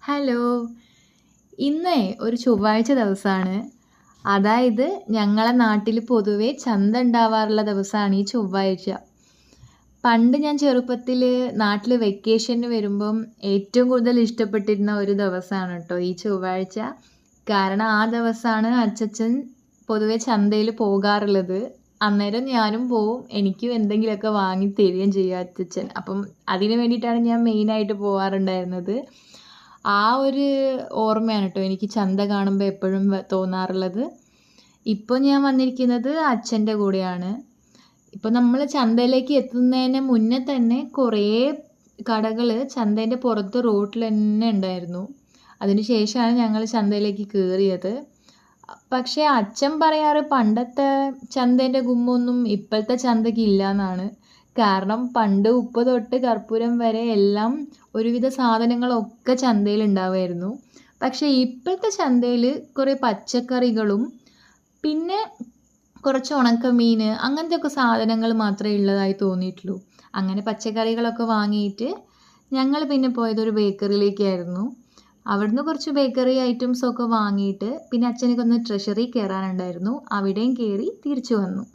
Hello. ഇന്നേ ഒരു ചൊവ്വാഴ്ച ദിവസമാണ്. അതായത് ഞങ്ങളെ നാട്ടിൽ പൊതുവേ ചന്ത ഉണ്ടാവാറുള്ള ദിവസമാണ് ഈ ചൊവ്വാഴ്ച. പണ്ട് ഞാൻ ചെറുപ്പത്തിൽ നാട്ടിൽ വെക്കേഷന് വരുമ്പം ഏറ്റവും കൂടുതൽ ഇഷ്ടപ്പെട്ടിരുന്ന ഒരു ദിവസമാണ് കേട്ടോ ഈ ചൊവ്വാഴ്ച. കാരണം ആ ദിവസമാണ് അച്ചച്ചൻ പൊതുവെ ചന്തയിൽ പോകാറുള്ളത്. അന്നേരം ഞാനും പോവും. എനിക്കും എന്തെങ്കിലുമൊക്കെ വാങ്ങി തരികയും ചെയ്യും അച്ചച്ചൻ. അപ്പം അതിന് വേണ്ടിയിട്ടാണ് ഞാൻ മെയിനായിട്ട് പോവാറുണ്ടായിരുന്നത്. ആ ഒരു ഓർമ്മയാണ് കേട്ടോ എനിക്ക് ചന്ത കാണുമ്പോൾ എപ്പോഴും തോന്നാറുള്ളത്. ഇപ്പോൾ ഞാൻ വന്നിരിക്കുന്നത് അച്ഛൻ്റെ കൂടെയാണ്. ഇപ്പോൾ നമ്മൾ ചന്തയിലേക്ക് എത്തുന്നതിന് മുന്നേ തന്നെ കുറേ കടകൾ ചന്തേൻ്റെ പുറത്ത് റോട്ടിൽ തന്നെ ഉണ്ടായിരുന്നു. അതിന് ശേഷമാണ് ഞങ്ങൾ ചന്തയിലേക്ക് കയറിയത്. പക്ഷേ അച്ഛൻ പറയാറ് പണ്ടത്തെ ചന്തേൻ്റെ ഗുമ്മൊന്നും ഇപ്പോഴത്തെ ചന്തയ്ക്ക് ഇല്ല എന്നാണ്. കാരണം പണ്ട് ഉപ്പ് തൊട്ട് കർപ്പൂരം വരെ എല്ലാം ഒരുവിധ സാധനങ്ങളൊക്കെ ചന്തയിൽ ഉണ്ടാവുമായിരുന്നു. പക്ഷേ ഇപ്പോഴത്തെ ചന്തയിൽ കുറേ പച്ചക്കറികളും പിന്നെ കുറച്ച് ഉണക്കമീൻ അങ്ങനത്തെയൊക്കെ സാധനങ്ങൾ മാത്രമേ ഉള്ളതായി തോന്നിയിട്ടുള്ളൂ. അങ്ങനെ പച്ചക്കറികളൊക്കെ വാങ്ങിയിട്ട് ഞങ്ങൾ പിന്നെ പോയത് ഒരു ബേക്കറിയിലേക്കായിരുന്നു. അവിടുന്ന് കുറച്ച് ബേക്കറി ഐറ്റംസൊക്കെ വാങ്ങിയിട്ട് പിന്നെ അച്ഛനൊക്കെ ഒന്ന് ട്രഷറി കയറാനുണ്ടായിരുന്നു. അവിടെയും കയറി തിരിച്ചു വന്നു.